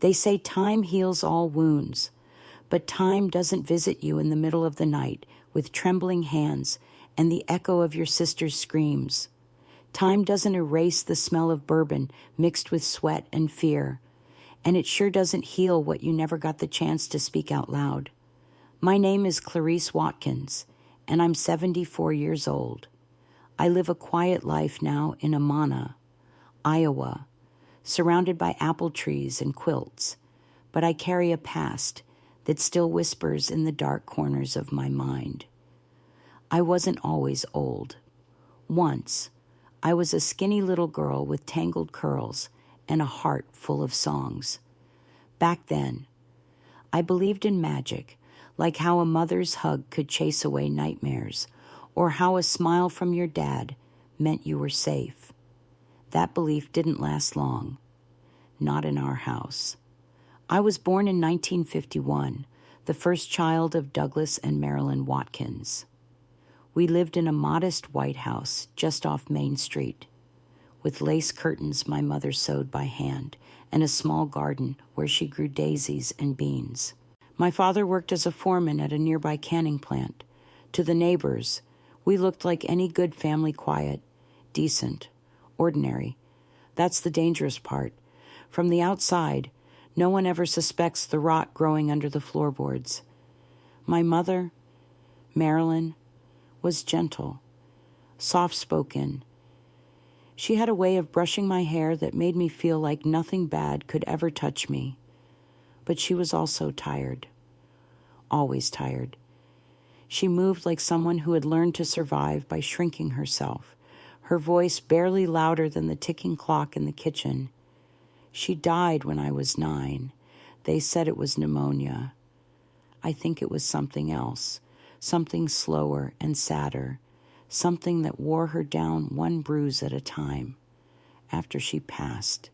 They say time heals all wounds, but time doesn't visit you in the middle of the night with trembling hands and the echo of your sister's screams. Time doesn't erase the smell of bourbon mixed with sweat and fear, and it sure doesn't heal what you never got the chance to speak out loud. My name is Clarice Watkins, and I'm 74 years old. I live a quiet life now in Amana, Iowa, surrounded by apple trees and quilts, but I carry a past that still whispers in the dark corners of my mind. I wasn't always old. Once, I was a skinny little girl with tangled curls and a heart full of songs. Back then, I believed in magic, like how a mother's hug could chase away nightmares, or how a smile from your dad meant you were safe. That belief didn't last long, not in our house. I was born in 1951, the first child of Douglas and Marilyn Watkins. We lived in a modest white house just off Main Street, with lace curtains my mother sewed by hand and a small garden where she grew daisies and beans. My father worked as a foreman at a nearby canning plant. To the neighbors, we looked like any good family, quiet, decent, ordinary. That's the dangerous part. From the outside, no one ever suspects the rot growing under the floorboards. My mother, Marilyn, was gentle, soft-spoken. She had a way of brushing my hair that made me feel like nothing bad could ever touch me. But she was also tired, always tired. She moved like someone who had learned to survive by shrinking herself, her voice barely louder than the ticking clock in the kitchen. She died when I was 9. They said it was pneumonia. I think it was something else, something slower and sadder, something that wore her down one bruise at a time. After she passed,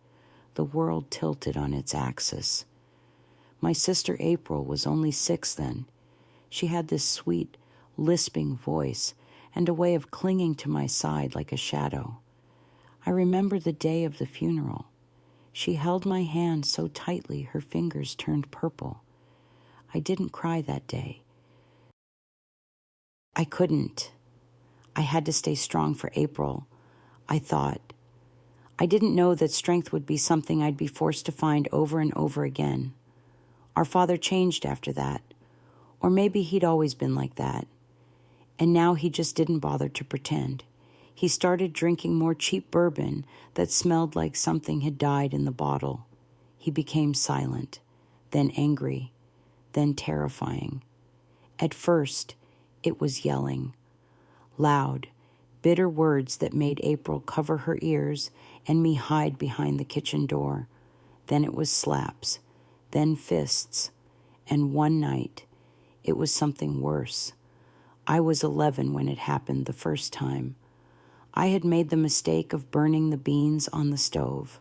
the world tilted on its axis. My sister April was only 6 then. She had this sweet, lisping voice and a way of clinging to my side like a shadow. I remember the day of the funeral. She held my hand so tightly her fingers turned purple. I didn't cry that day. I couldn't. I had to stay strong for April, I thought. I didn't know that strength would be something I'd be forced to find over and over again. Our father changed after that. Or maybe he'd always been like that. And now he just didn't bother to pretend. He started drinking more cheap bourbon that smelled like something had died in the bottle. He became silent, then angry, then terrifying. At first, it was yelling. Loud, bitter words that made April cover her ears and me hide behind the kitchen door. Then it was slaps, then fists, and one night, it was something worse. I was 11 when it happened the first time. I had made the mistake of burning the beans on the stove.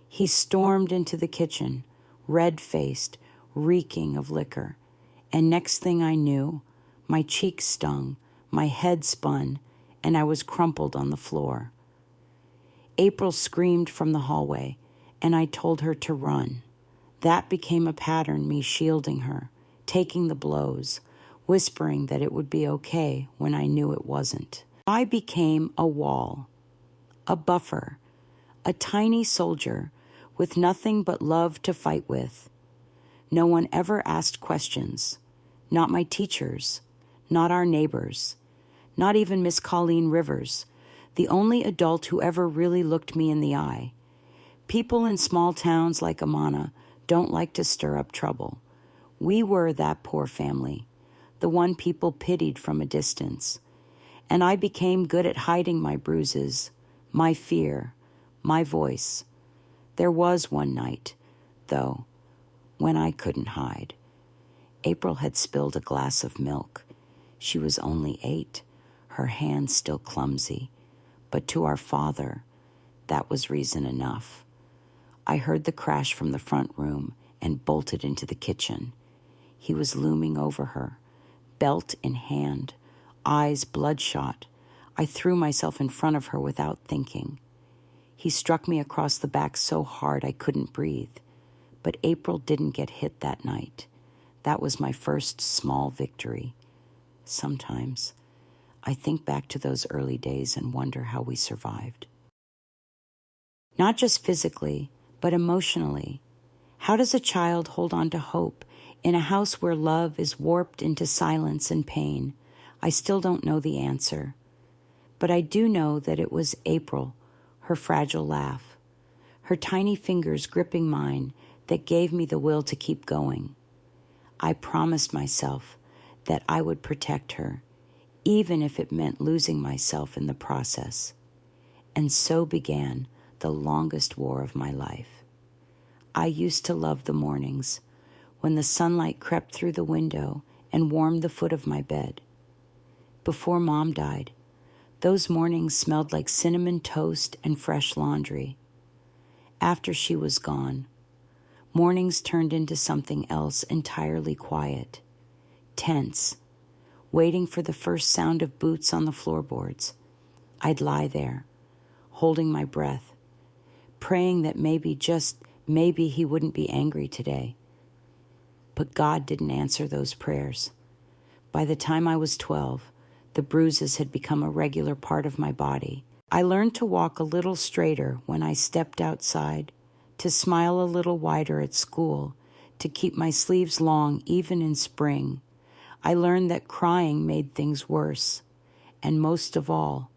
He stormed into the kitchen, red-faced, reeking of liquor, and next thing I knew, my cheeks stung, my head spun, and I was crumpled on the floor. April screamed from the hallway, and I told her to run. That became a pattern, me shielding her, taking the blows, whispering that it would be okay when I knew it wasn't. I became a wall, a buffer, a tiny soldier with nothing but love to fight with. No one ever asked questions, not my teachers, not our neighbors, not even Miss Colleen Rivers, the only adult who ever really looked me in the eye. People in small towns like Amana don't like to stir up trouble. We were that poor family, the one people pitied from a distance. And I became good at hiding my bruises, my fear, my voice. There was one night, though, when I couldn't hide. April had spilled a glass of milk. She was only 8, her hand still clumsy. But to our father, that was reason enough. I heard the crash from the front room and bolted into the kitchen. He was looming over her, belt in hand, eyes bloodshot. I threw myself in front of her without thinking. He struck me across the back so hard I couldn't breathe. But April didn't get hit that night. That was my first small victory. Sometimes I think back to those early days and wonder how we survived. Not just physically, but emotionally. How does a child hold on to hope in a house where love is warped into silence and pain? I still don't know the answer. But I do know that it was April, her fragile laugh, her tiny fingers gripping mine, that gave me the will to keep going. I promised myself that I would protect her, even if it meant losing myself in the process. And so began the longest war of my life. I used to love the mornings when the sunlight crept through the window and warmed the foot of my bed. Before Mom died, those mornings smelled like cinnamon toast and fresh laundry. After she was gone, mornings turned into something else entirely quiet, tense, waiting for the first sound of boots on the floorboards. I'd lie there, holding my breath, praying that maybe, just maybe, he wouldn't be angry today. But God didn't answer those prayers. By the time I was 12, the bruises had become a regular part of my body. I learned to walk a little straighter when I stepped outside, to smile a little wider at school, to keep my sleeves long even in spring. I learned that crying made things worse. And most of all,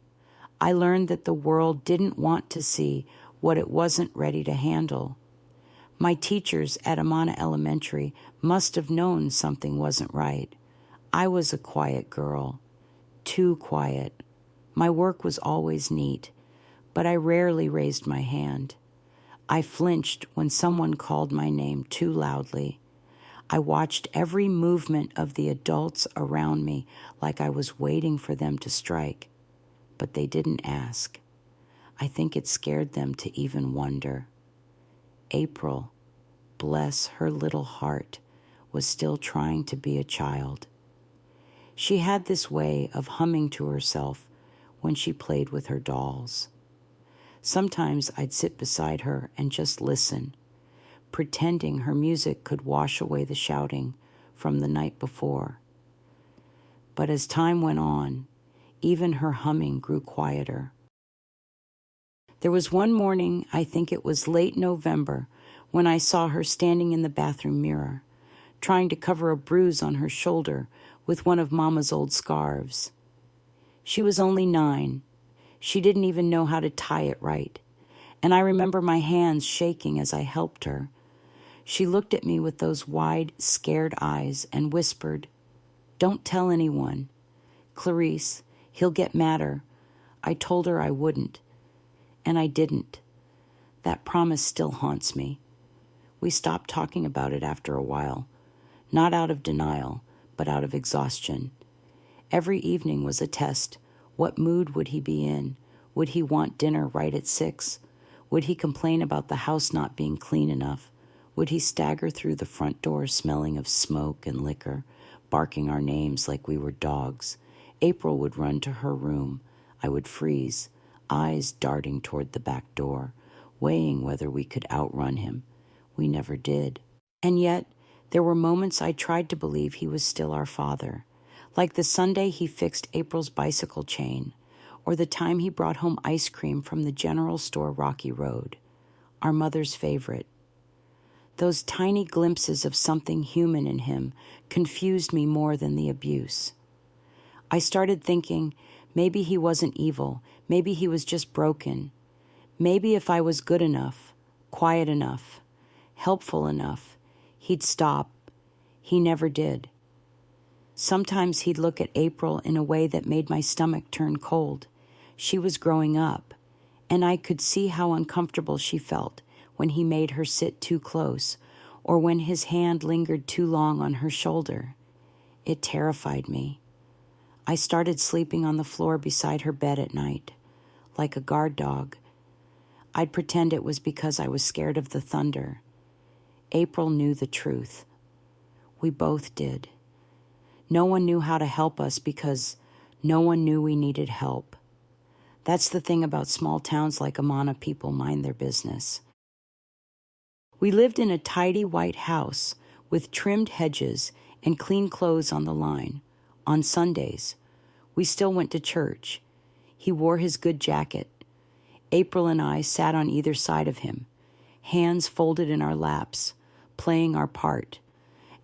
I learned that the world didn't want to see what it wasn't ready to handle. My teachers at Amana Elementary must have known something wasn't right. I was a quiet girl, too quiet. My work was always neat, but I rarely raised my hand. I flinched when someone called my name too loudly. I watched every movement of the adults around me like I was waiting for them to strike, but they didn't ask. I think it scared them to even wonder. April, bless her little heart, was still trying to be a child. She had this way of humming to herself when she played with her dolls. Sometimes I'd sit beside her and just listen, pretending her music could wash away the shouting from the night before. But as time went on, even her humming grew quieter. There was one morning, I think it was late November, when I saw her standing in the bathroom mirror, trying to cover a bruise on her shoulder with one of Mama's old scarves. She was only 9. She didn't even know how to tie it right, and I remember my hands shaking as I helped her. She looked at me with those wide, scared eyes and whispered, "Don't tell anyone. Clarice, he'll get madder." I told her I wouldn't, and I didn't. That promise still haunts me. We stopped talking about it after a while, not out of denial, but out of exhaustion. Every evening was a test. What mood would he be in? Would he want dinner right at 6? Would he complain about the house not being clean enough? Would he stagger through the front door smelling of smoke and liquor, barking our names like we were dogs? April would run to her room. I would freeze, eyes darting toward the back door, weighing whether we could outrun him. We never did. And yet, there were moments I tried to believe he was still our father, like the Sunday he fixed April's bicycle chain, or the time he brought home ice cream from the general store Rocky Road, our mother's favorite. Those tiny glimpses of something human in him confused me more than the abuse. I started thinking maybe he wasn't evil, maybe he was just broken. Maybe if I was good enough, quiet enough, helpful enough, he'd stop. He never did. Sometimes he'd look at April in a way that made my stomach turn cold. She was growing up, and I could see how uncomfortable she felt when he made her sit too close, or when his hand lingered too long on her shoulder. It terrified me. I started sleeping on the floor beside her bed at night, like a guard dog. I'd pretend it was because I was scared of the thunder. April knew the truth. We both did. No one knew how to help us because no one knew we needed help. That's the thing about small towns like Amana. People mind their business. We lived in a tidy white house with trimmed hedges and clean clothes on the line. On Sundays, we still went to church. He wore his good jacket. April and I sat on either side of him, hands folded in our laps, playing our part,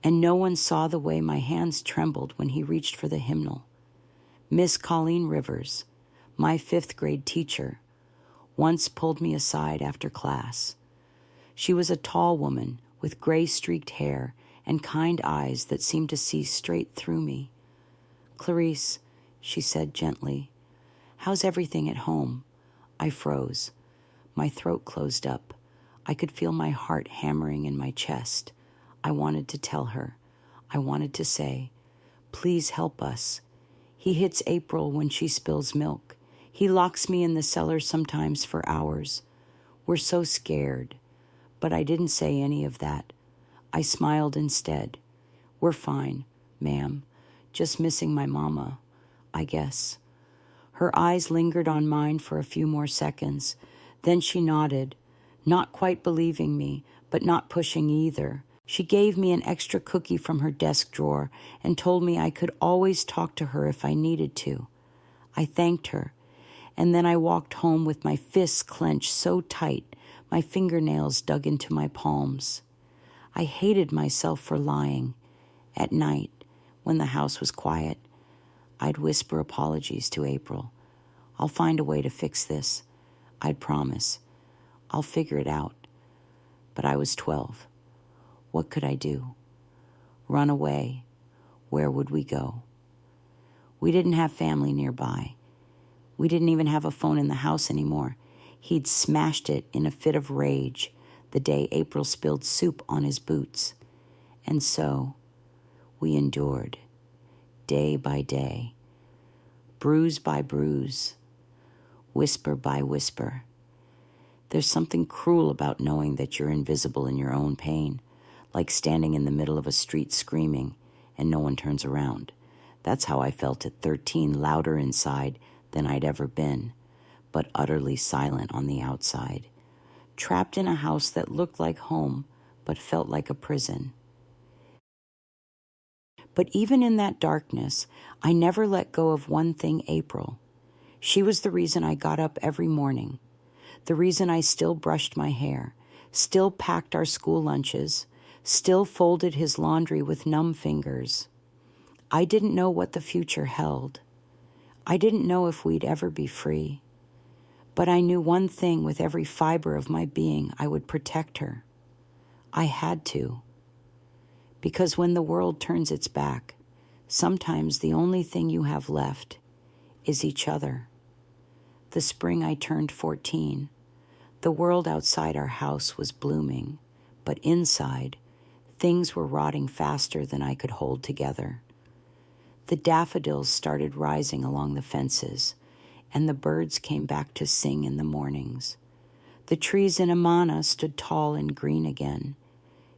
and no one saw the way my hands trembled when he reached for the hymnal. Miss Colleen Rivers, my 5th grade teacher, once pulled me aside after class. She was a tall woman with gray-streaked hair and kind eyes that seemed to see straight through me. "Clarice," she said gently, "how's everything at home?" I froze. My throat closed up. I could feel my heart hammering in my chest. I wanted to tell her. I wanted to say, "Please help us." He hits April when she spills milk. He locks me in the cellar sometimes for hours. We're so scared. But I didn't say any of that. I smiled instead. "We're fine, ma'am. Just missing my mama, I guess." Her eyes lingered on mine for a few more seconds. Then she nodded, not quite believing me, but not pushing either. She gave me an extra cookie from her desk drawer and told me I could always talk to her if I needed to. I thanked her, and then I walked home with my fists clenched so tight, my fingernails dug into my palms. I hated myself for lying. At night, when the house was quiet, I'd whisper apologies to April. "I'll find a way to fix this. I'd promise. I'll figure it out." But I was 12. What could I do? Run away? Where would we go? We didn't have family nearby. We didn't even have a phone in the house anymore. He'd smashed it in a fit of rage the day April spilled soup on his boots. And so we endured, day by day, bruise by bruise, whisper by whisper. There's something cruel about knowing that you're invisible in your own pain, like standing in the middle of a street screaming and no one turns around. That's how I felt at 13, louder inside than I'd ever been, but utterly silent on the outside, trapped in a house that looked like home but felt like a prison. But even in that darkness, I never let go of one thing, April. She was the reason I got up every morning, the reason I still brushed my hair, still packed our school lunches, still folded his laundry with numb fingers. I didn't know what the future held. I didn't know if we'd ever be free. But I knew one thing with every fiber of my being: I would protect her. I had to. Because when the world turns its back, sometimes the only thing you have left is each other. The spring I turned 14, the world outside our house was blooming, but inside, things were rotting faster than I could hold together. The daffodils started rising along the fences, and the birds came back to sing in the mornings. The trees in Amana stood tall and green again,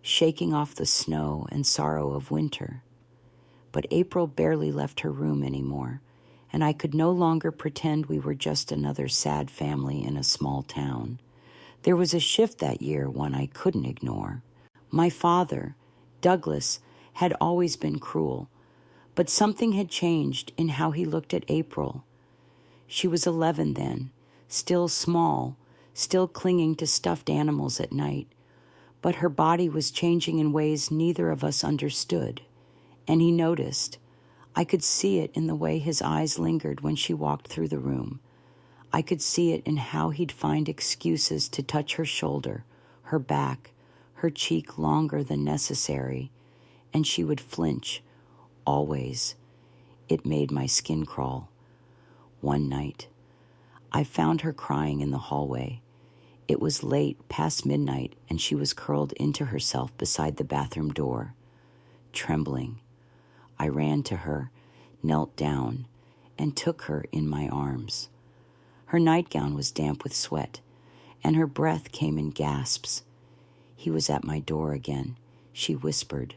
shaking off the snow and sorrow of winter. But April barely left her room anymore, and I could no longer pretend we were just another sad family in a small town. There was a shift that year, one I couldn't ignore. My father, Douglas, had always been cruel, but something had changed in how he looked at April. She was 11 then, still small, still clinging to stuffed animals at night, but her body was changing in ways neither of us understood, and he noticed. I could see it in the way his eyes lingered when she walked through the room. I could see it in how he'd find excuses to touch her shoulder, her back, her cheek longer than necessary, and she would flinch, always. It made my skin crawl. One night, I found her crying in the hallway. It was late, past midnight, and she was curled into herself beside the bathroom door. Trembling, I ran to her, knelt down, and took her in my arms. Her nightgown was damp with sweat, and her breath came in gasps. He was at my door again, she whispered.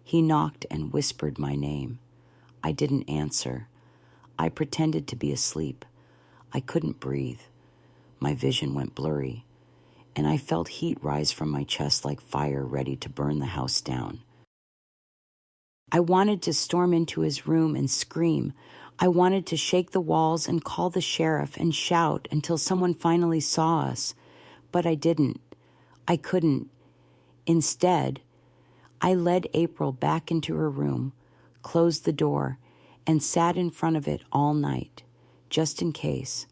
He knocked and whispered my name. I didn't answer. I pretended to be asleep. I couldn't breathe. My vision went blurry. and I felt heat rise from my chest like fire ready to burn the house down. I wanted to storm into his room and scream. I wanted to shake the walls and call the sheriff and shout until someone finally saw us, but I didn't. I couldn't. Instead, I led April back into her room, closed the door, and sat in front of it all night, just in case.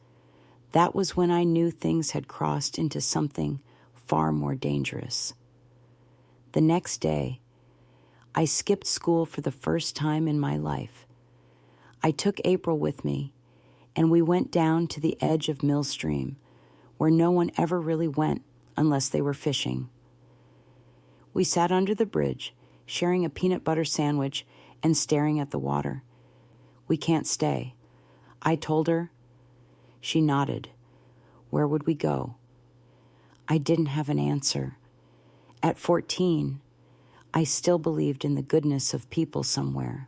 That was when I knew things had crossed into something far more dangerous. The next day, I skipped school for the first time in my life. I took April with me, and we went down to the edge of Millstream, where no one ever really went unless they were fishing. We sat under the bridge, sharing a peanut butter sandwich and staring at the water. "We can't stay," I told her. She nodded. Where would we go? I didn't have an answer. At 14, I still believed in the goodness of people somewhere.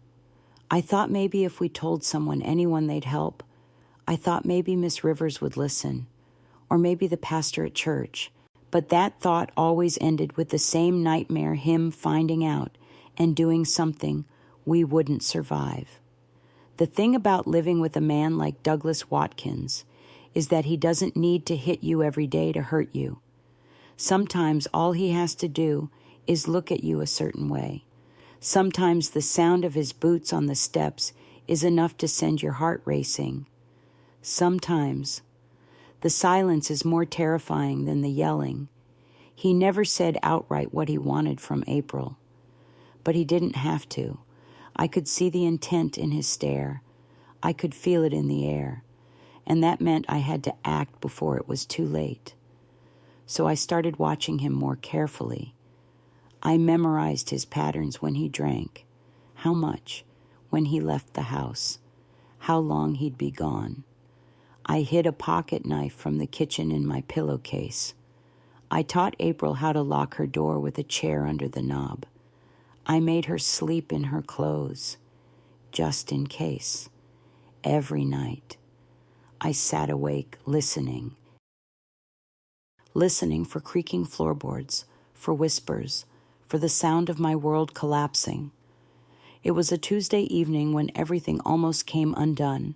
I thought maybe if we told anyone they'd help. I thought maybe Miss Rivers would listen, or maybe the pastor at church. But that thought always ended with the same nightmare, him finding out and doing something we wouldn't survive. The thing about living with a man like Douglas Watkins is that he doesn't need to hit you every day to hurt you. Sometimes all he has to do is look at you a certain way. Sometimes the sound of his boots on the steps is enough to send your heart racing. Sometimes the silence is more terrifying than the yelling. He never said outright what he wanted from April, but he didn't have to. I could see the intent in his stare. I could feel it in the air, and that meant I had to act before it was too late. So I started watching him more carefully. I memorized his patterns when he drank, how much, when he left the house, how long he'd be gone. I hid a pocket knife from the kitchen in my pillowcase. I taught April how to lock her door with a chair under the knob. I made her sleep in her clothes, just in case. Every night, I sat awake listening for creaking floorboards, for whispers, for the sound of my world collapsing. It was a Tuesday evening when everything almost came undone.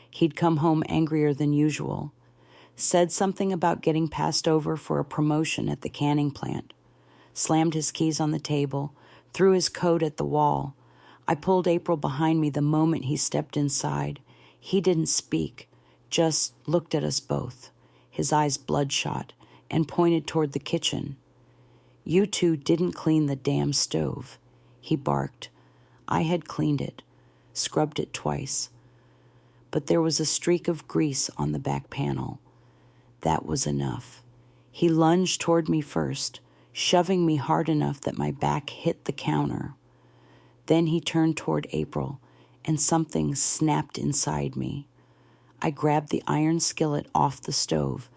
He'd come home angrier than usual, said something about getting passed over for a promotion at the canning plant, slammed his keys on the table, threw his coat at the wall. I pulled April behind me the moment he stepped inside. He didn't speak, just looked at us both, his eyes bloodshot, and pointed toward the kitchen. "You two didn't clean the damn stove," he barked. I had cleaned it, scrubbed it twice, but there was a streak of grease on the back panel. That was enough. He lunged toward me first, shoving me hard enough that my back hit the counter. Then he turned toward April, and something snapped inside me. I grabbed the iron skillet off the stove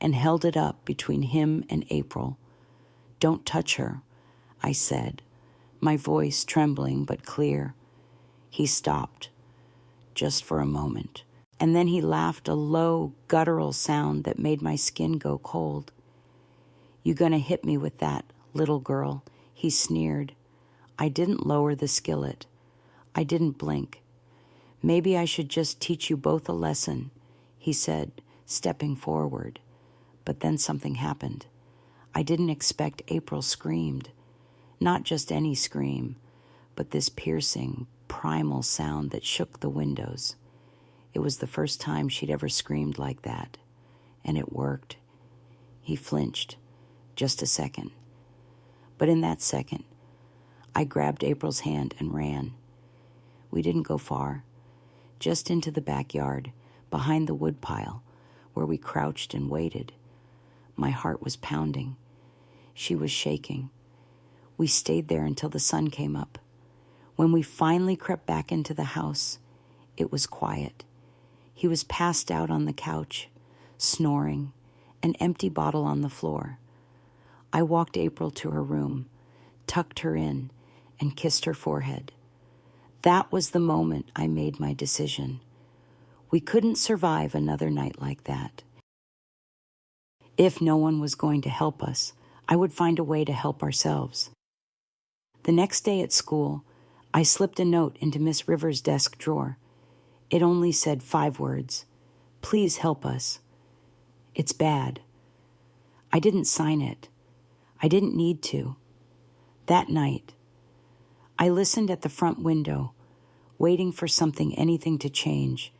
and held it up between him and April. "Don't touch her," I said, my voice trembling but clear. He stopped, just for a moment, and then he laughed a low, guttural sound that made my skin go cold. "You gonna hit me with that, little girl?" he sneered. I didn't lower the skillet. I didn't blink. "Maybe I should just teach you both a lesson," he said, stepping forward. But then something happened. I didn't expect April screamed. Not just any scream, but this piercing, primal sound that shook the windows. It was the first time she'd ever screamed like that, and it worked. He flinched, just a second. But in that second, I grabbed April's hand and ran. We didn't go far, just into the backyard, behind the woodpile, where we crouched and waited. My heart was pounding. She was shaking. We stayed there until the sun came up. When we finally crept back into the house, it was quiet. He was passed out on the couch, snoring, an empty bottle on the floor. I walked April to her room, tucked her in, and kissed her forehead. That was the moment I made my decision. We couldn't survive another night like that. If no one was going to help us, I would find a way to help ourselves. The next day at school, I slipped a note into Miss Rivers' desk drawer. It only said 5 words. Please help us. It's bad. I didn't sign it. I didn't need to. That night, I listened at the front window, waiting for anything to change.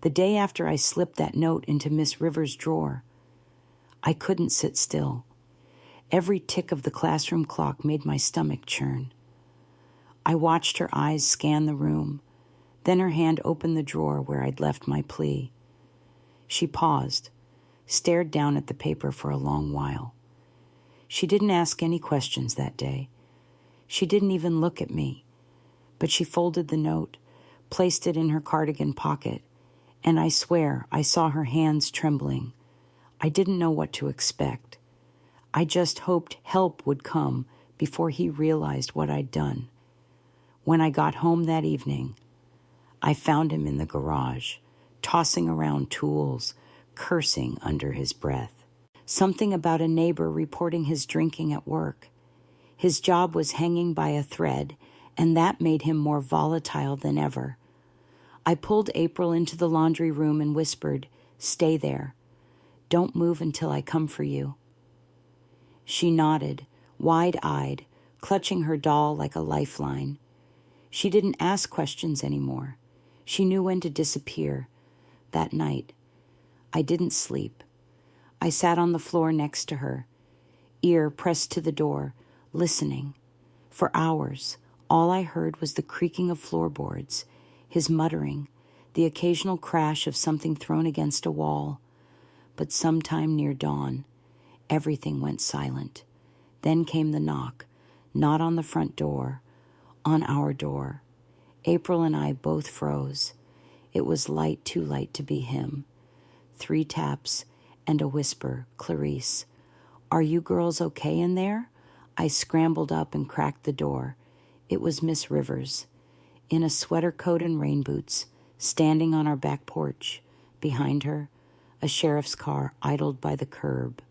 The day after I slipped that note into Miss Rivers' drawer, I couldn't sit still. Every tick of the classroom clock made my stomach churn. I watched her eyes scan the room, then her hand opened the drawer where I'd left my plea. She paused, stared down at the paper for a long while. She didn't ask any questions that day. She didn't even look at me, but she folded the note, placed it in her cardigan pocket, and I swear I saw her hands trembling. I didn't know what to expect. I just hoped help would come before he realized what I'd done. When I got home that evening, I found him in the garage, tossing around tools, cursing under his breath. Something about a neighbor reporting his drinking at work. His job was hanging by a thread, and that made him more volatile than ever. I pulled April into the laundry room and whispered, "Stay there. Don't move until I come for you." She nodded, wide-eyed, clutching her doll like a lifeline. She didn't ask questions anymore. She knew when to disappear. That night, I didn't sleep. I sat on the floor next to her, ear pressed to the door, listening. For hours, all I heard was the creaking of floorboards, his muttering, the occasional crash of something thrown against a wall. But sometime near dawn, everything went silent. Then came the knock, not on the front door, on our door. April and I both froze. It was light, too light to be him. 3 taps and a whisper, "Clarice, are you girls okay in there?" I scrambled up and cracked the door. It was Miss Rivers, in a sweater coat and rain boots, standing on our back porch. Behind her, a sheriff's car idled by the curb.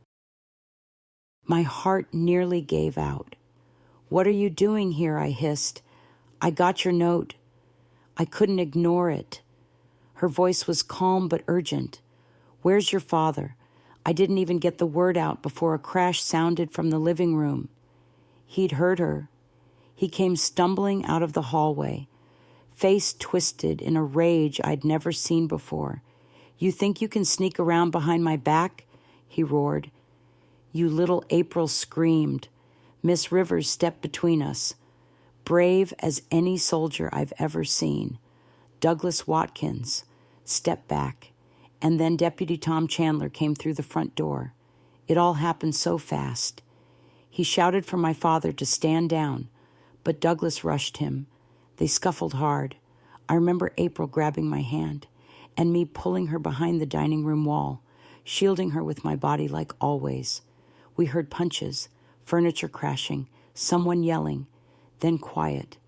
My heart nearly gave out. "What are you doing here?" I hissed. "I got your note." I couldn't ignore it. Her voice was calm but urgent. "Where's your father?" I didn't even get the word out before a crash sounded from the living room. He'd heard her. He came stumbling out of the hallway, face twisted in a rage I'd never seen before. "You think you can sneak around behind my back?" he roared. "You little," April screamed. Miss Rivers stepped between us, brave as any soldier I've ever seen. Douglas Watkins stepped back, and then Deputy Tom Chandler came through the front door. It all happened so fast. He shouted for my father to stand down, but Douglas rushed him. They scuffled hard. I remember April grabbing my hand and me pulling her behind the dining room wall, shielding her with my body like always. We heard punches, furniture crashing, someone yelling, then quiet,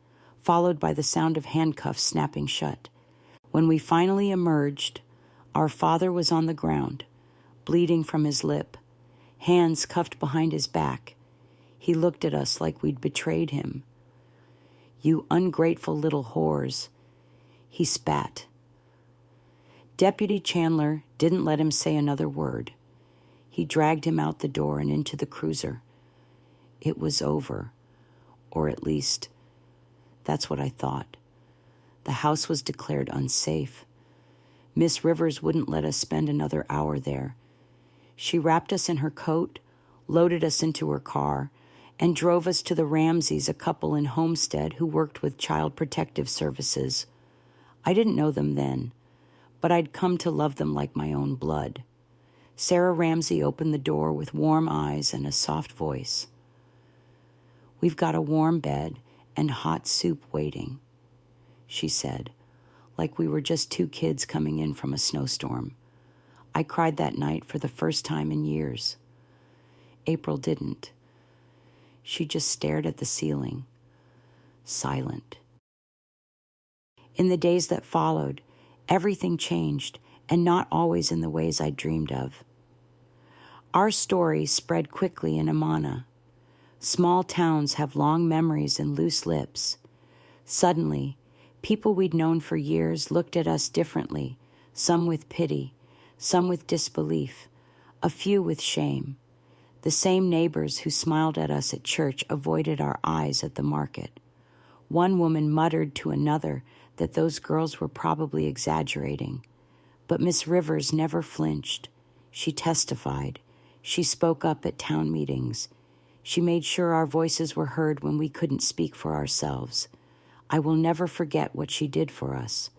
followed by the sound of handcuffs snapping shut. When we finally emerged, our father was on the ground, bleeding from his lip, hands cuffed behind his back. He looked at us like we'd betrayed him. "You ungrateful little whores," he spat. Deputy Chandler didn't let him say another word. He dragged him out the door and into the cruiser. It was over, or at least, that's what I thought. The house was declared unsafe. Miss Rivers wouldn't let us spend another hour there. She wrapped us in her coat, loaded us into her car, and drove us to the Ramseys, a couple in Homestead who worked with Child Protective Services. I didn't know them then, but I'd come to love them like my own blood. Sarah Ramsey opened the door with warm eyes and a soft voice. "We've got a warm bed and hot soup waiting," she said, like we were just 2 kids coming in from a snowstorm. I cried that night for the first time in years. April didn't. She just stared at the ceiling, silent. In the days that followed, everything changed, and not always in the ways I dreamed of. Our story spread quickly in Amana. Small towns have long memories and loose lips. Suddenly, people we'd known for years looked at us differently, some with pity, some with disbelief, a few with shame. The same neighbors who smiled at us at church avoided our eyes at the market. One woman muttered to another that those girls were probably exaggerating. But Miss Rivers never flinched. She testified. She spoke up at town meetings. She made sure our voices were heard when we couldn't speak for ourselves. I will never forget what she did for us.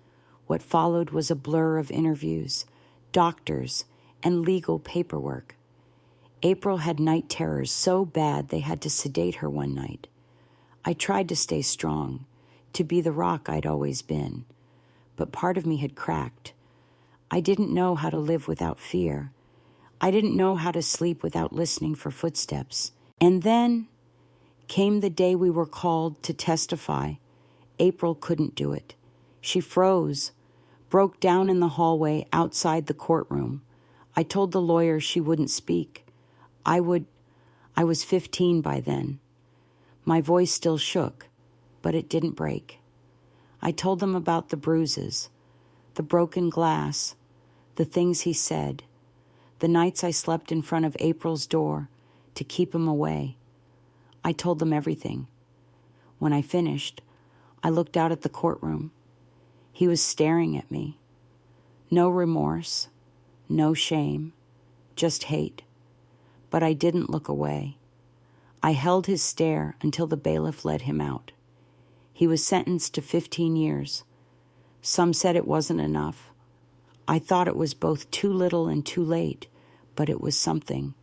What followed was a blur of interviews, doctors, and legal paperwork. April had night terrors so bad they had to sedate her one night. I tried to stay strong, to be the rock I'd always been, but part of me had cracked. I didn't know how to live without fear. I didn't know how to sleep without listening for footsteps. And then came the day we were called to testify. April couldn't do it. She froze, broke down in the hallway outside the courtroom. I told the lawyer she wouldn't speak. I was 15 by then. My voice still shook, but it didn't break. I told them about the bruises, the broken glass, the things he said, the nights I slept in front of April's door to keep him away. I told them everything. When I finished, I looked out at the courtroom. He was staring at me. No remorse, no shame, just hate. But I didn't look away. I held his stare until the bailiff let him out. He was sentenced to 15 years. Some said it wasn't enough. I thought it was both too little and too late, but it was something.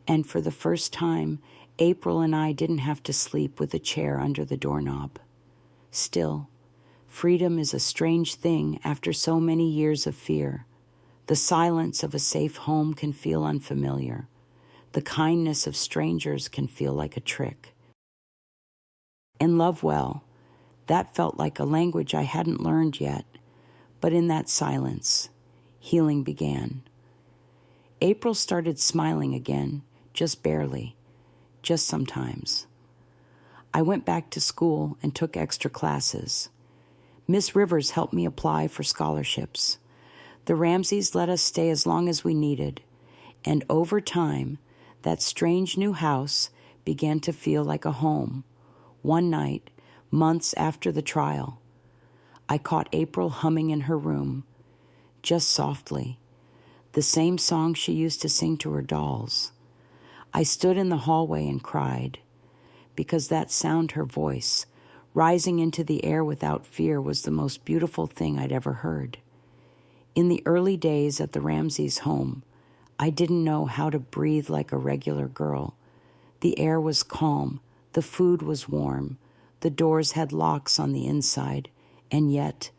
And for the first time, April and I didn't have to sleep with a chair under the doorknob. Still, freedom is a strange thing after so many years of fear. The silence of a safe home can feel unfamiliar. The kindness of strangers can feel like a trick. In Lovewell, that felt like a language I hadn't learned yet, but in that silence, healing began. April started smiling again, just barely, just sometimes. I went back to school and took extra classes. Miss Rivers helped me apply for scholarships. The Ramseys let us stay as long as we needed, and over time, that strange new house began to feel like a home. One night, months after the trial, I caught April humming in her room, just softly, the same song she used to sing to her dolls. I stood in the hallway and cried, because that sound, her voice, rising into the air without fear, was the most beautiful thing I'd ever heard. In the early days at the Ramseys' home, I didn't know how to breathe like a regular girl. The air was calm, the food was warm, the doors had locks on the inside, and yet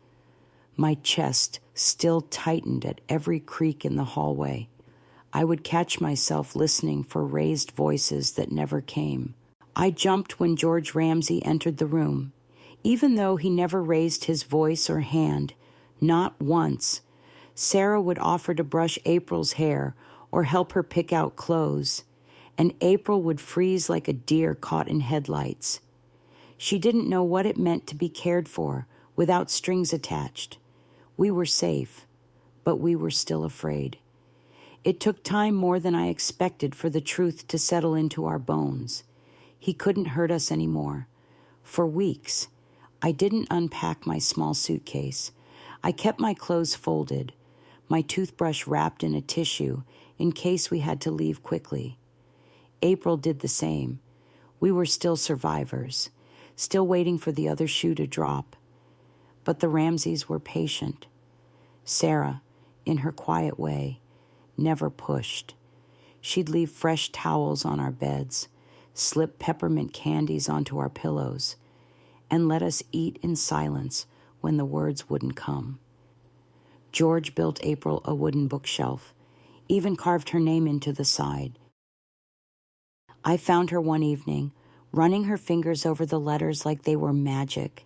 my chest still tightened at every creak in the hallway. I would catch myself listening for raised voices that never came. I jumped when George Ramsey entered the room. Even though he never raised his voice or hand, not once, Sarah would offer to brush April's hair or help her pick out clothes, and April would freeze like a deer caught in headlights. She didn't know what it meant to be cared for without strings attached. We were safe, but we were still afraid. It took time more than I expected for the truth to settle into our bones. He couldn't hurt us anymore. For weeks, I didn't unpack my small suitcase. I kept my clothes folded, my toothbrush wrapped in a tissue in case we had to leave quickly. April did the same. We were still survivors, still waiting for the other shoe to drop. But the Ramseys were patient. Sarah, in her quiet way, never pushed. She'd leave fresh towels on our beds, slip peppermint candies onto our pillows, and let us eat in silence when the words wouldn't come. George built April a wooden bookshelf, even carved her name into the side. I found her one evening, running her fingers over the letters like they were magic.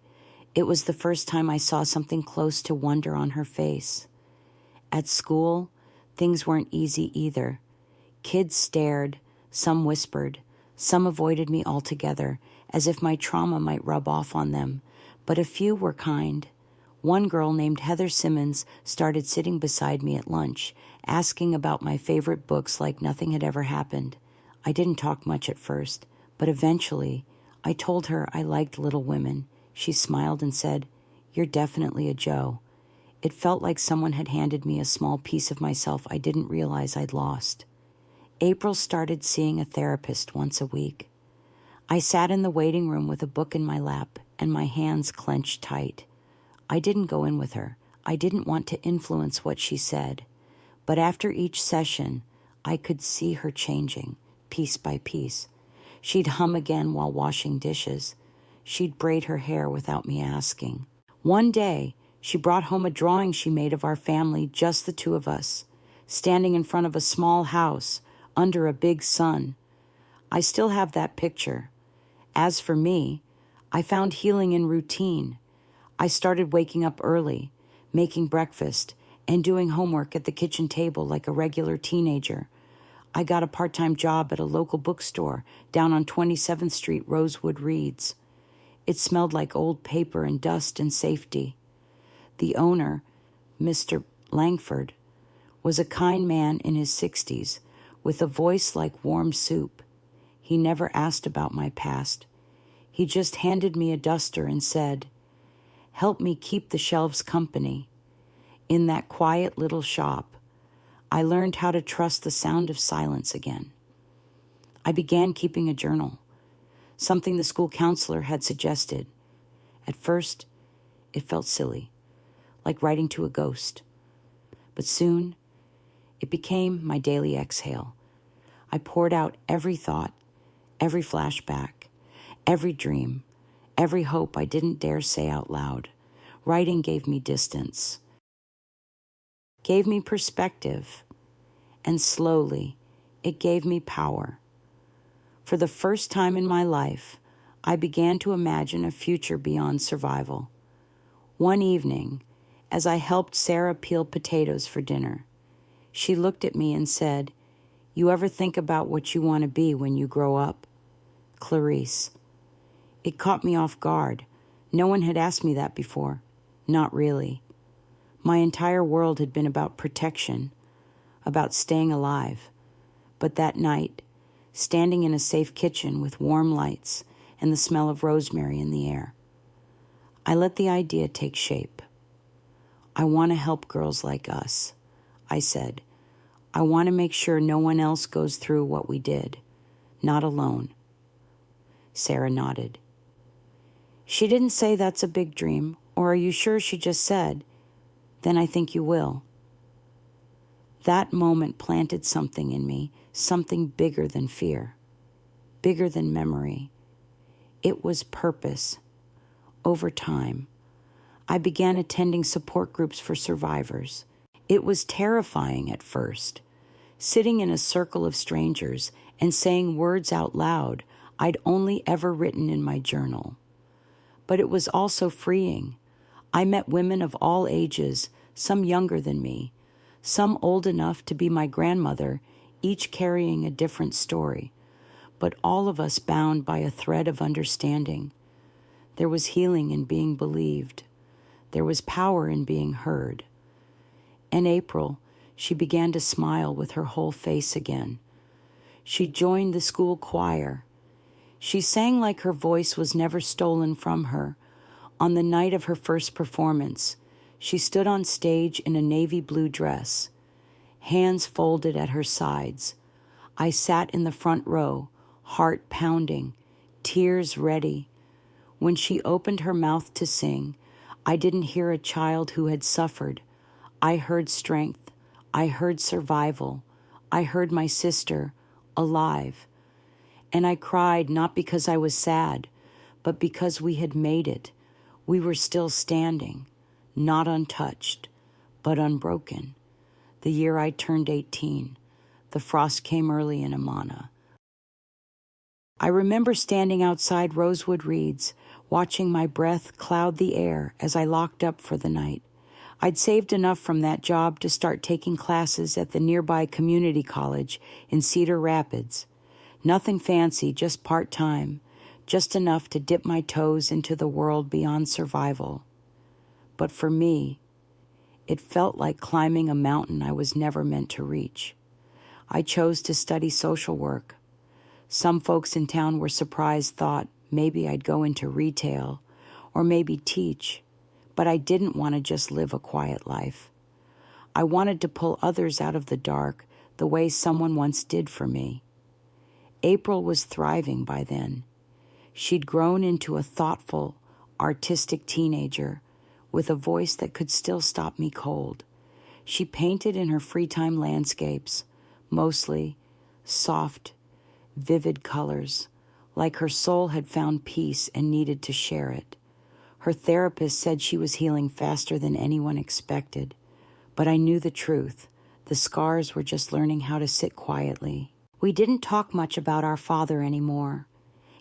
It was the first time I saw something close to wonder on her face. At school, things weren't easy either. Kids stared, some whispered, some avoided me altogether, as if my trauma might rub off on them, but a few were kind. One girl named Heather Simmons started sitting beside me at lunch, asking about my favorite books like nothing had ever happened. I didn't talk much at first, but eventually I told her I liked Little Women. She smiled and said, "You're definitely a Joe." It felt like someone had handed me a small piece of myself I didn't realize I'd lost. April started seeing a therapist once a week. I sat in the waiting room with a book in my lap and my hands clenched tight. I didn't go in with her. I didn't want to influence what she said. But after each session, I could see her changing, piece by piece. She'd hum again while washing dishes. She'd braid her hair without me asking. One day, she brought home a drawing she made of our family, just the two of us, standing in front of a small house under a big sun. I still have that picture. As for me, I found healing in routine. I started waking up early, making breakfast, and doing homework at the kitchen table like a regular teenager. I got a part-time job at a local bookstore down on 27th Street, Rosewood Reads. It smelled like old paper and dust and safety. The owner, Mr. Langford, was a kind man in his 60s with a voice like warm soup. He never asked about my past. He just handed me a duster and said, "Help me keep the shelves company." In that quiet little shop, I learned how to trust the sound of silence again. I began keeping a journal, something the school counselor had suggested. At first, it felt silly, like writing to a ghost. But soon, it became my daily exhale. I poured out every thought, every flashback, every dream, every hope I didn't dare say out loud. Writing gave me distance, gave me perspective, and slowly, it gave me power. For the first time in my life, I began to imagine a future beyond survival. One evening, as I helped Sarah peel potatoes for dinner, she looked at me and said, "You ever think about what you want to be when you grow up?" Clarice. It caught me off guard. No one had asked me that before. Not really. My entire world had been about protection, about staying alive. But that night, standing in a safe kitchen with warm lights and the smell of rosemary in the air, I let the idea take shape. I want to help girls like us, I said. I want to make sure no one else goes through what we did, not alone. Sarah nodded. She didn't say that's a big dream, or are you sure? She just said, "Then I think you will." That moment planted something in me, something bigger than fear, bigger than memory. It was purpose. Over time, I began attending support groups for survivors. It was terrifying at first, sitting in a circle of strangers and saying words out loud I'd only ever written in my journal. But it was also freeing. I met women of all ages, some younger than me, some old enough to be my grandmother, each carrying a different story, but all of us bound by a thread of understanding. There was healing in being believed. There was power in being heard. In April, she began to smile with her whole face again. She joined the school choir. She sang like her voice was never stolen from her. On the night of her first performance, she stood on stage in a navy blue dress, hands folded at her sides. I sat in the front row, heart pounding, tears ready. When she opened her mouth to sing, I didn't hear a child who had suffered. I heard strength. I heard survival. I heard my sister, alive. And I cried not because I was sad, but because we had made it. We were still standing, not untouched, but unbroken. The year I turned 18, the frost came early in Amana. I remember standing outside Rosewood Reads, watching my breath cloud the air as I locked up for the night. I'd saved enough from that job to start taking classes at the nearby community college in Cedar Rapids. Nothing fancy, just part-time, just enough to dip my toes into the world beyond survival. But for me, it felt like climbing a mountain I was never meant to reach. I chose to study social work. Some folks in town were surprised, thought maybe I'd go into retail or maybe teach, but I didn't want to just live a quiet life. I wanted to pull others out of the dark the way someone once did for me. April was thriving by then. She'd grown into a thoughtful, artistic teenager with a voice that could still stop me cold. She painted in her free time landscapes, mostly soft, vivid colors, like her soul had found peace and needed to share it. Her therapist said she was healing faster than anyone expected, but I knew the truth. The scars were just learning how to sit quietly. We didn't talk much about our father anymore.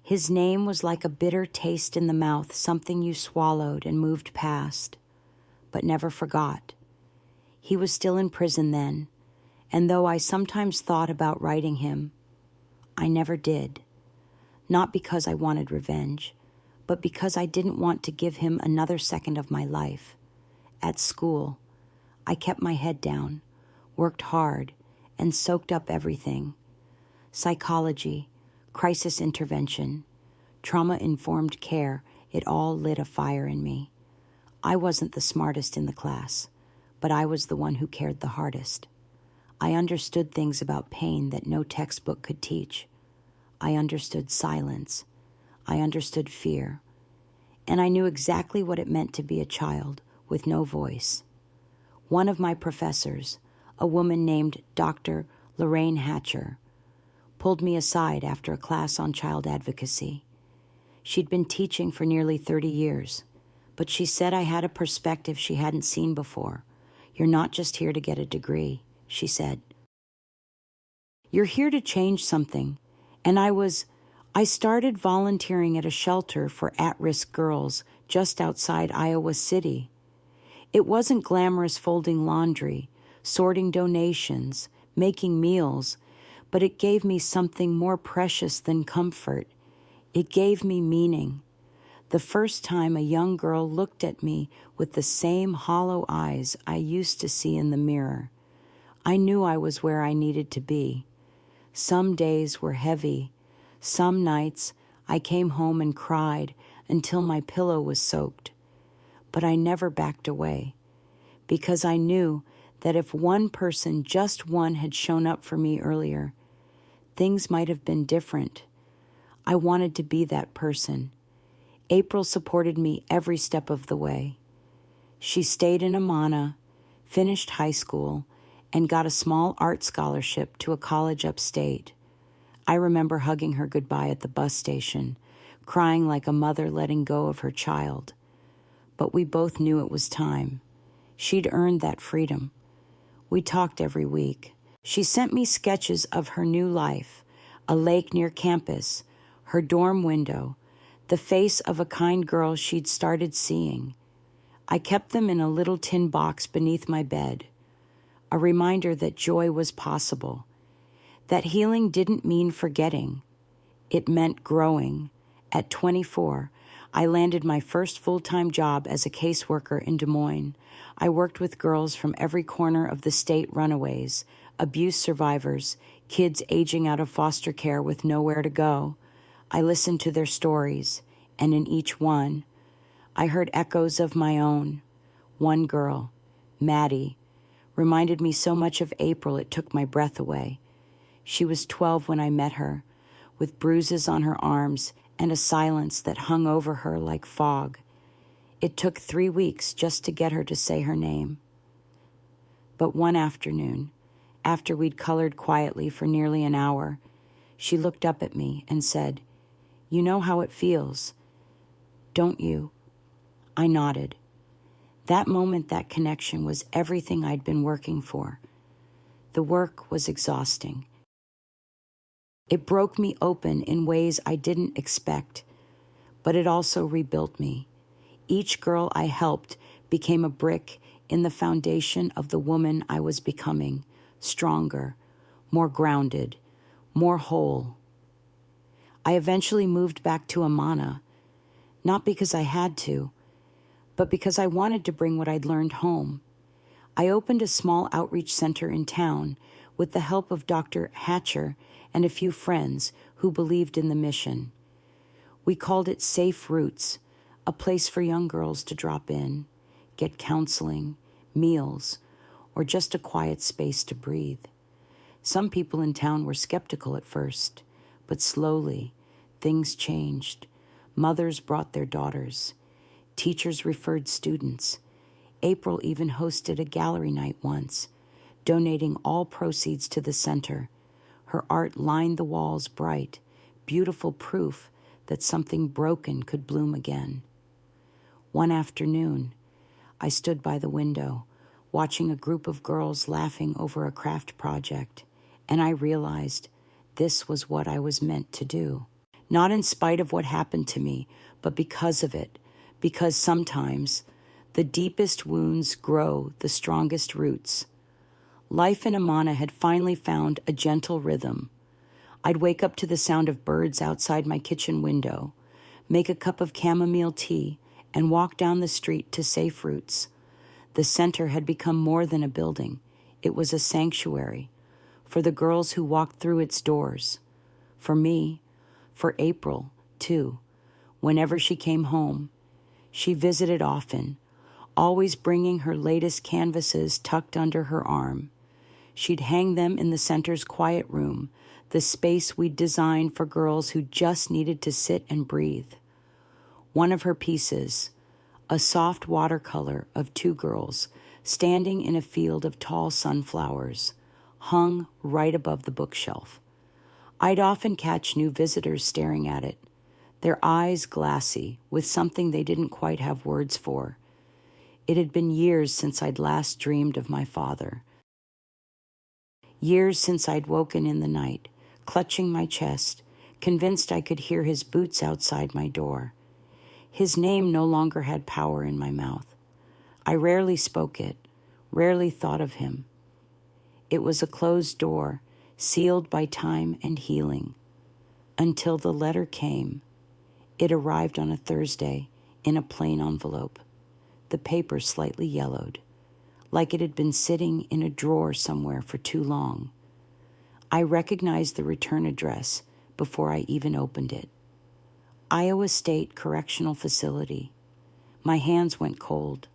His name was like a bitter taste in the mouth, something you swallowed and moved past, but never forgot. He was still in prison then, and though I sometimes thought about writing him, I never did. Not because I wanted revenge, but because I didn't want to give him another second of my life. At school, I kept my head down, worked hard, and soaked up everything. Psychology, crisis intervention, trauma-informed care, it all lit a fire in me. I wasn't the smartest in the class, but I was the one who cared the hardest. I understood things about pain that no textbook could teach. I understood silence. I understood fear. And I knew exactly what it meant to be a child with no voice. One of my professors, a woman named Dr. Lorraine Hatcher, pulled me aside after a class on child advocacy. She'd been teaching for nearly 30 years, but she said I had a perspective she hadn't seen before. You're not just here to get a degree, she said. You're here to change something. And I started volunteering at a shelter for at-risk girls just outside Iowa City. It wasn't glamorous folding laundry, sorting donations, making meals, but it gave me something more precious than comfort. It gave me meaning. The first time a young girl looked at me with the same hollow eyes I used to see in the mirror, I knew I was where I needed to be. Some days were heavy. Some nights I came home and cried until my pillow was soaked. But I never backed away, because I knew that if one person, just one, had shown up for me earlier, things might have been different. I wanted to be that person. April supported me every step of the way. She stayed in Amana, finished high school, and got a small art scholarship to a college upstate. I remember hugging her goodbye at the bus station, crying like a mother letting go of her child. But we both knew it was time. She'd earned that freedom. We talked every week. She sent me sketches of her new life, a lake near campus, her dorm window, the face of a kind girl she'd started seeing. I kept them in a little tin box beneath my bed, a reminder that joy was possible, that healing didn't mean forgetting. It meant growing. At 24, I landed my first full-time job as a caseworker in Des Moines. I worked with girls from every corner of the state, runaways, abuse survivors, kids aging out of foster care with nowhere to go. I listened to their stories, and in each one, I heard echoes of my own. One girl, Maddie, reminded me so much of April it took my breath away. She was 12 when I met her, with bruises on her arms and a silence that hung over her like fog. It took 3 weeks just to get her to say her name. But one afternoon, after we'd colored quietly for nearly an hour, she looked up at me and said, "You know how it feels, don't you?" I nodded. That moment, that connection was everything I'd been working for. The work was exhausting. It broke me open in ways I didn't expect, but it also rebuilt me. Each girl I helped became a brick in the foundation of the woman I was becoming, stronger, more grounded, more whole. I eventually moved back to Amana, not because I had to, but because I wanted to bring what I'd learned home. I opened a small outreach center in town with the help of Dr. Hatcher and a few friends who believed in the mission. We called it Safe Roots, a place for young girls to drop in, get counseling, meals, or just a quiet space to breathe. Some people in town were skeptical at first, but slowly, things changed. Mothers brought their daughters. Teachers referred students. April even hosted a gallery night once, donating all proceeds to the center. Her art lined the walls bright, beautiful proof that something broken could bloom again. One afternoon, I stood by the window, watching a group of girls laughing over a craft project, and I realized this was what I was meant to do. Not in spite of what happened to me, but because of it, because sometimes the deepest wounds grow the strongest roots. Life in Amana had finally found a gentle rhythm. I'd wake up to the sound of birds outside my kitchen window, make a cup of chamomile tea, and walk down the street to Safe Roots. The center had become more than a building. It was a sanctuary for the girls who walked through its doors. For me, for April, too. Whenever she came home, she visited often, always bringing her latest canvases tucked under her arm. She'd hang them in the center's quiet room, the space we'd designed for girls who just needed to sit and breathe. One of her pieces, a soft watercolor of two girls standing in a field of tall sunflowers, hung right above the bookshelf. I'd often catch new visitors staring at it, their eyes glassy with something they didn't quite have words for. It had been years since I'd last dreamed of my father. Years since I'd woken in the night, clutching my chest, convinced I could hear his boots outside my door. His name no longer had power in my mouth. I rarely spoke it, rarely thought of him. It was a closed door, sealed by time and healing. Until the letter came. It arrived on a Thursday in a plain envelope, the paper slightly yellowed, like it had been sitting in a drawer somewhere for too long. I recognized the return address before I even opened it. Iowa State Correctional Facility. My hands went cold.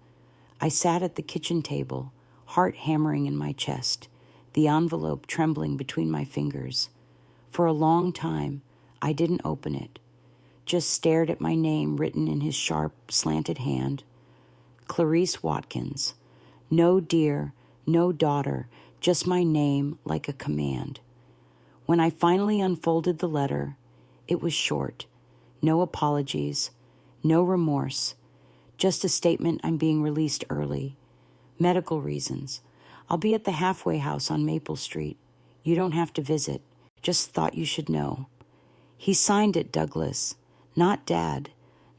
I sat at the kitchen table, heart hammering in my chest, the envelope trembling between my fingers. For a long time, I didn't open it, just stared at my name written in his sharp, slanted hand. Clarice Watkins. No dear, no daughter, just my name like a command. When I finally unfolded the letter, it was short. No apologies, no remorse, just a statement I'm being released early. Medical reasons. I'll be at the halfway house on Maple Street. You don't have to visit. Just thought you should know. He signed it Douglas. Not Dad,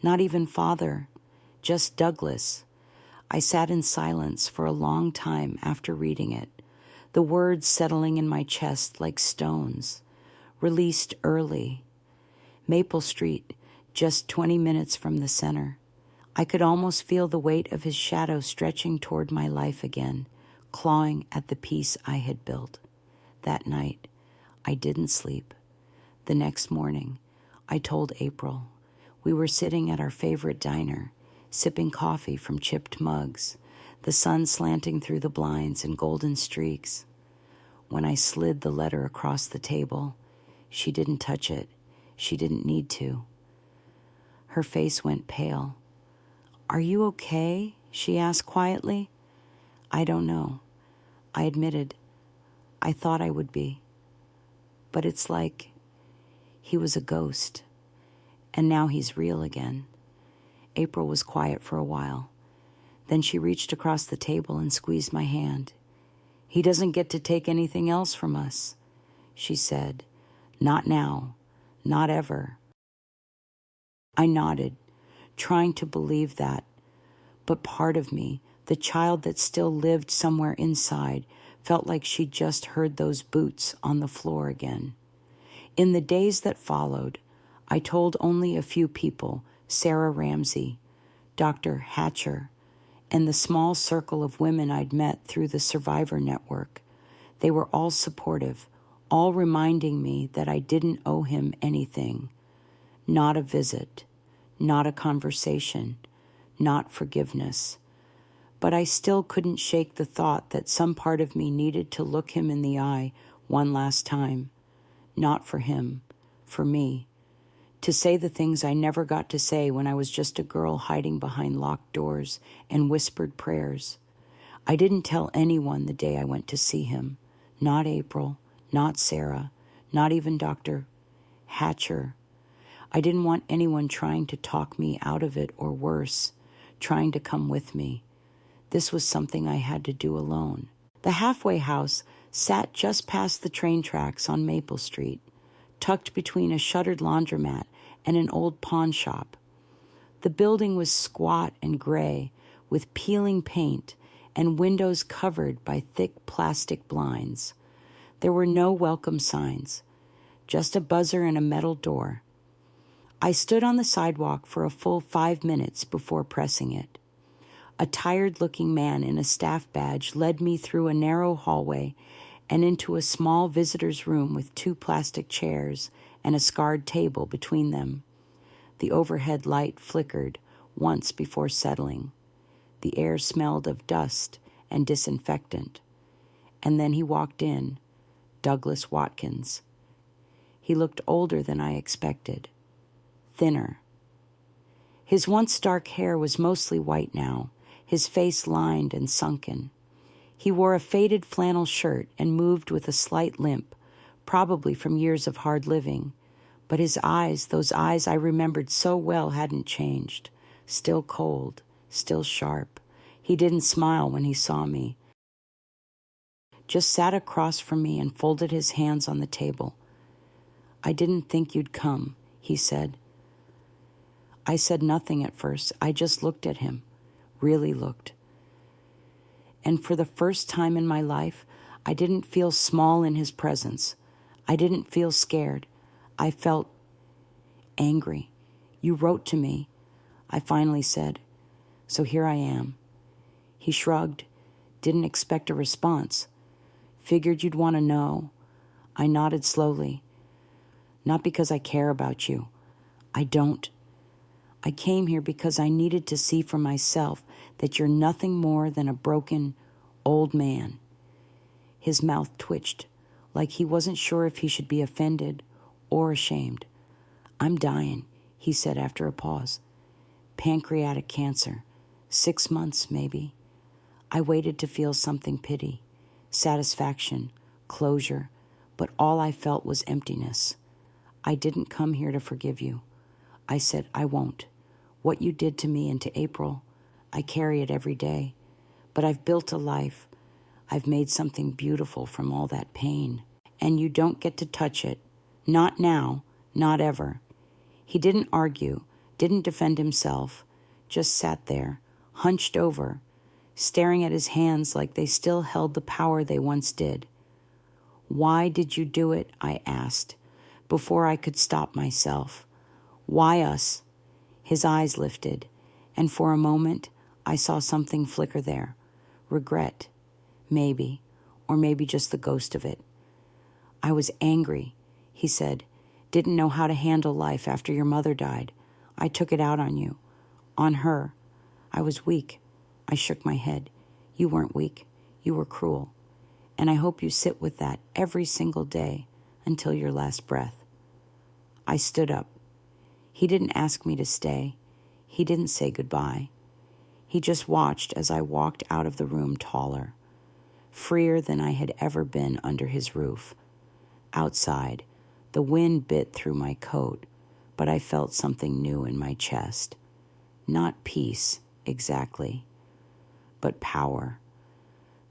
not even Father, just Douglas. I sat in silence for a long time after reading it, the words settling in my chest like stones. Released early. Maple Street, just 20 minutes from the center. I could almost feel the weight of his shadow stretching toward my life again, clawing at the peace I had built. That night, I didn't sleep. The next morning, I told April. We were sitting at our favorite diner, sipping coffee from chipped mugs, the sun slanting through the blinds in golden streaks. When I slid the letter across the table, she didn't touch it. She didn't need to. Her face went pale. "Are you okay?" she asked quietly. "I don't know," I admitted. "I thought I would be. But it's like he was a ghost, and now he's real again." April was quiet for a while. Then she reached across the table and squeezed my hand. "He doesn't get to take anything else from us," she said. "Not now. Not ever." I nodded, trying to believe that, but part of me, The child that still lived somewhere inside felt like she'd just heard those boots on the floor again. In the days that followed, I told only a few people, Sarah Ramsey, Dr. Hatcher, and the small circle of women I'd met through the Survivor Network. They were all supportive, all reminding me that I didn't owe him anything. Not a visit, not a conversation, not forgiveness. But I still couldn't shake the thought that some part of me needed to look him in the eye one last time. Not for him, for me. To say the things I never got to say when I was just a girl hiding behind locked doors and whispered prayers. I didn't tell anyone the day I went to see him. Not April, not Sarah, not even Dr. Hatcher. I didn't want anyone trying to talk me out of it, or worse, trying to come with me. This was something I had to do alone. The halfway house sat just past the train tracks on Maple Street, tucked between a shuttered laundromat and an old pawn shop. The building was squat and gray, with peeling paint and windows covered by thick plastic blinds. There were no welcome signs, just a buzzer and a metal door. I stood on the sidewalk for a full 5 minutes before pressing it. A tired-looking man in a staff badge led me through a narrow hallway and into a small visitor's room with 2 plastic chairs and a scarred table between them. The overhead light flickered once before settling. The air smelled of dust and disinfectant. And then he walked in, Douglas Watkins. He looked older than I expected, thinner. His once dark hair was mostly white now, his face lined and sunken. He wore a faded flannel shirt and moved with a slight limp, probably from years of hard living. But his eyes, those eyes I remembered so well, hadn't changed. Still cold, still sharp. He didn't smile when he saw me. Just sat across from me and folded his hands on the table. "I didn't think you'd come," he said. I said nothing at first. I just looked at him, really looked. And for the first time in my life, I didn't feel small in his presence. I didn't feel scared. I felt angry. "You wrote to me," I finally said. "So here I am." He shrugged, didn't expect a response. "Figured you'd want to know." I nodded slowly. "Not because I care about you. I don't. I came here because I needed to see for myself that you're nothing more than a broken old man." His mouth twitched, like he wasn't sure if he should be offended or ashamed. "I'm dying," he said after a pause. "Pancreatic cancer. 6 months, maybe." I waited to feel something: pity, satisfaction, closure, but all I felt was emptiness. "I didn't come here to forgive you." I said, "I won't. What you did to me and to April, I carry it every day. But I've built a life. I've made something beautiful from all that pain. And you don't get to touch it. Not now, not ever." He didn't argue, didn't defend himself, just sat there, hunched over, staring at his hands like they still held the power they once did. "Why did you do it?" I asked, before I could stop myself. "Why us?" His eyes lifted, and for a moment I saw something flicker there. Regret, maybe, or maybe just the ghost of it. "I was angry," he said. "Didn't know how to handle life after your mother died. I took it out on you, on her. I was weak." I shook my head. "You weren't weak. You were cruel. And I hope you sit with that every single day until your last breath." I stood up. He didn't ask me to stay. He didn't say goodbye. He just watched as I walked out of the room taller, freer than I had ever been under his roof. Outside, the wind bit through my coat, but I felt something new in my chest. Not peace, exactly, but power,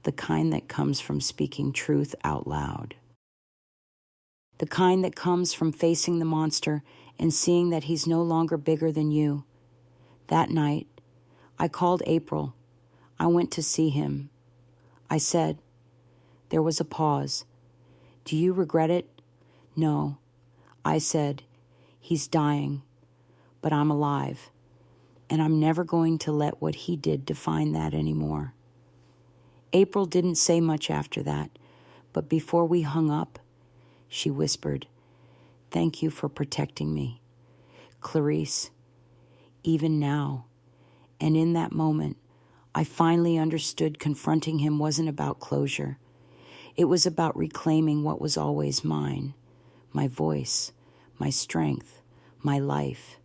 the kind that comes from speaking truth out loud. The kind that comes from facing the monster and seeing that he's no longer bigger than you. That night, I called April. I went to see him. I said. There was a pause. Do you regret it? No. I said, he's dying, but I'm alive, and I'm never going to let what he did define that anymore. April didn't say much after that, but before we hung up, she whispered, thank you for protecting me. Clarice, even now, and in that moment, I finally understood confronting him wasn't about closure. It was about reclaiming what was always mine, my voice, my strength, my life.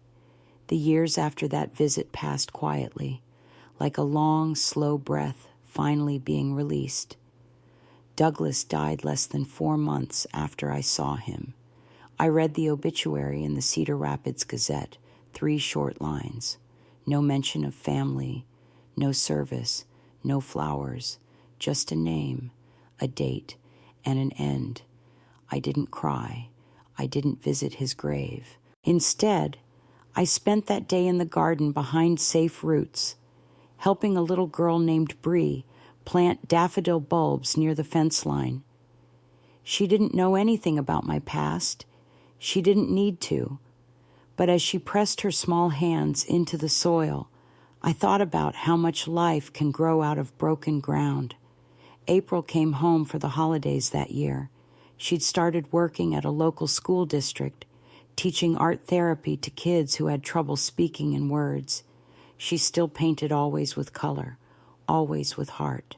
The years after that visit passed quietly, like a long, slow breath finally being released. Douglas died less than 4 months after I saw him. I read the obituary in the Cedar Rapids Gazette, 3 short lines. No mention of family, no service, no flowers, just a name, a date, and an end. I didn't cry. I didn't visit his grave. Instead, I spent that day in the garden behind Safe Roots, helping a little girl named Bree plant daffodil bulbs near the fence line. She didn't know anything about my past. She didn't need to. But as she pressed her small hands into the soil, I thought about how much life can grow out of broken ground. April came home for the holidays that year. She'd started working at a local school district, teaching art therapy to kids who had trouble speaking in words. She still painted always with color, always with heart.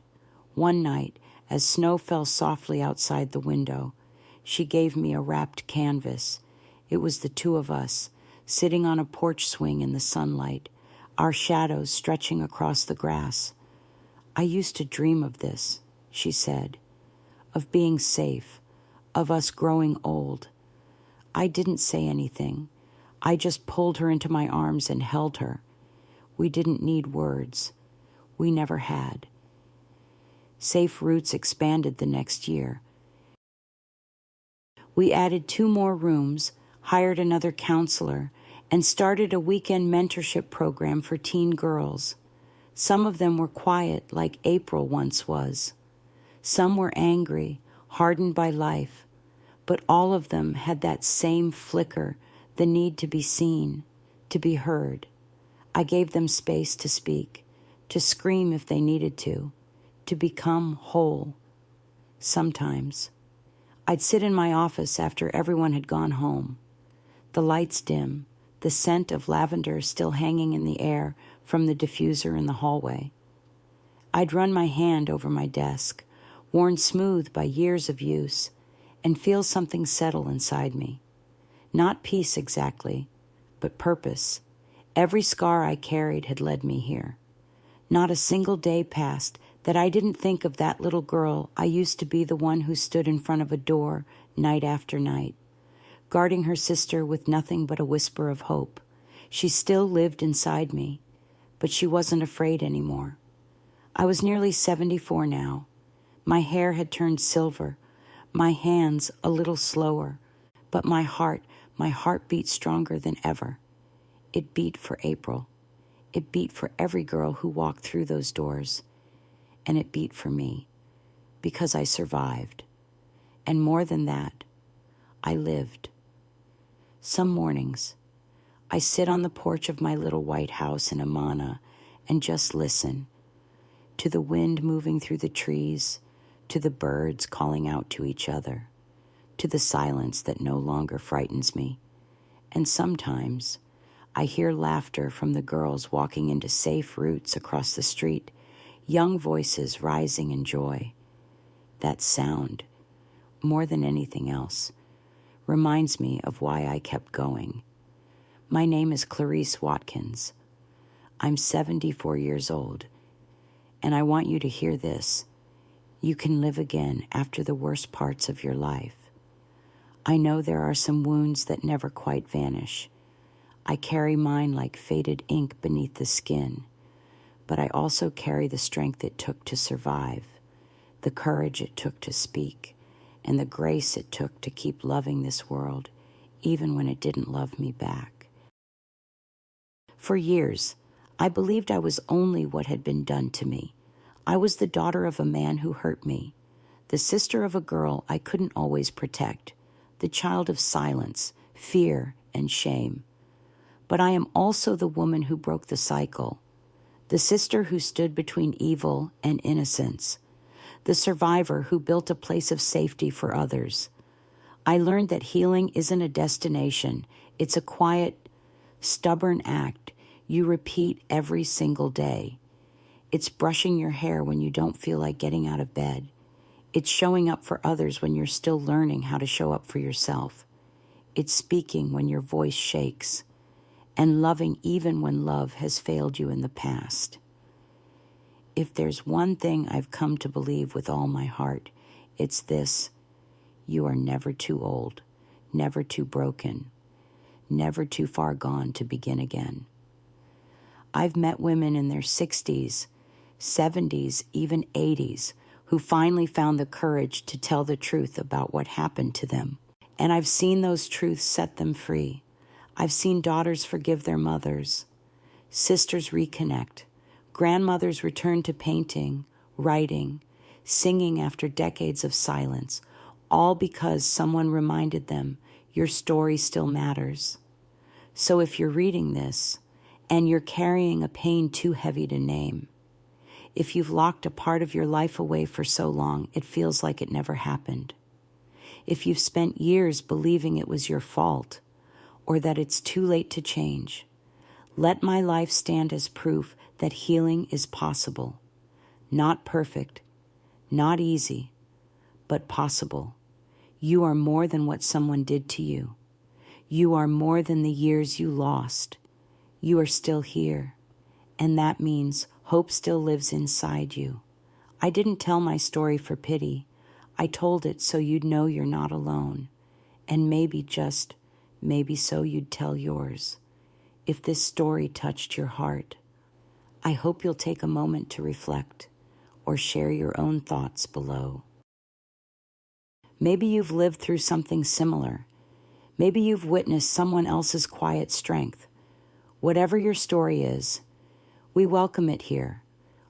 One night, as snow fell softly outside the window, she gave me a wrapped canvas. It was the 2 of us, sitting on a porch swing in the sunlight, our shadows stretching across the grass. I used to dream of this, she said, of being safe, of us growing old. I didn't say anything. I just pulled her into my arms and held her. We didn't need words. We never had. Safe Roots expanded the next year. We added 2 more rooms, hired another counselor, and started a weekend mentorship program for teen girls. Some of them were quiet, like April once was. Some were angry, hardened by life, but all of them had that same flicker, the need to be seen, to be heard. I gave them space to speak, to scream if they needed to become whole. Sometimes I'd sit in my office after everyone had gone home. The lights dim, the scent of lavender still hanging in the air from the diffuser in the hallway. I'd run my hand over my desk, worn smooth by years of use, and feel something settle inside me. Not peace exactly, but purpose. Every scar I carried had led me here. Not a single day passed that I didn't think of that little girl I used to be, the one who stood in front of a door night after night, guarding her sister with nothing but a whisper of hope. She still lived inside me, but she wasn't afraid anymore. I was nearly 74 now. My hair had turned silver, my hands a little slower, but my heart beat stronger than ever. It beat for April. It beat for every girl who walked through those doors. And it beat for me, because I survived. And more than that, I lived. Some mornings, I sit on the porch of my little white house in Amana and just listen to the wind moving through the trees, to the birds calling out to each other, to the silence that no longer frightens me. And sometimes I hear laughter from the girls walking into Safe Roots across the street, young voices rising in joy. That sound, more than anything else, reminds me of why I kept going. My name is Clarice Watkins. I'm 74 years old, and I want you to hear this. You can live again after the worst parts of your life. I know there are some wounds that never quite vanish. I carry mine like faded ink beneath the skin, but I also carry the strength it took to survive, the courage it took to speak, and the grace it took to keep loving this world, even when it didn't love me back. For years, I believed I was only what had been done to me, I was the daughter of a man who hurt me, the sister of a girl I couldn't always protect, the child of silence, fear, and shame. But I am also the woman who broke the cycle, the sister who stood between evil and innocence, the survivor who built a place of safety for others. I learned that healing isn't a destination, it's a quiet, stubborn act you repeat every single day. It's brushing your hair when you don't feel like getting out of bed. It's showing up for others when you're still learning how to show up for yourself. It's speaking when your voice shakes, and loving even when love has failed you in the past. If there's one thing I've come to believe with all my heart, it's this: you are never too old, never too broken, never too far gone to begin again. I've met women in their 60s, 70s, even 80s, who finally found the courage to tell the truth about what happened to them. And I've seen those truths set them free. I've seen daughters forgive their mothers, sisters reconnect, grandmothers return to painting, writing, singing after decades of silence, all because someone reminded them your story still matters. So if you're reading this and you're carrying a pain too heavy to name, if you've locked a part of your life away for so long it feels like it never happened, if you've spent years believing it was your fault or that it's too late to change, let my life stand as proof that healing is possible. Not perfect, not easy, but possible. You are more than what someone did to you. You are more than the years you lost. You are still here, and that means hope still lives inside you. I didn't tell my story for pity. I told it so you'd know you're not alone, and maybe, just maybe so, you'd tell yours. If this story touched your heart, I hope you'll take a moment to reflect or share your own thoughts below. Maybe you've lived through something similar. Maybe you've witnessed someone else's quiet strength. Whatever your story is, we welcome it here.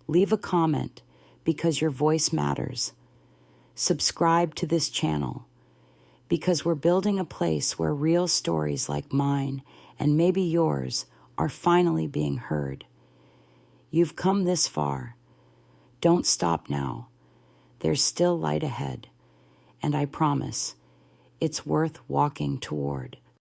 Leave a comment because your voice matters. Subscribe to this channel because we're building a place where real stories like mine and maybe yours are finally being heard. You've come this far. Don't stop now. There's still light ahead, and I promise it's worth walking toward.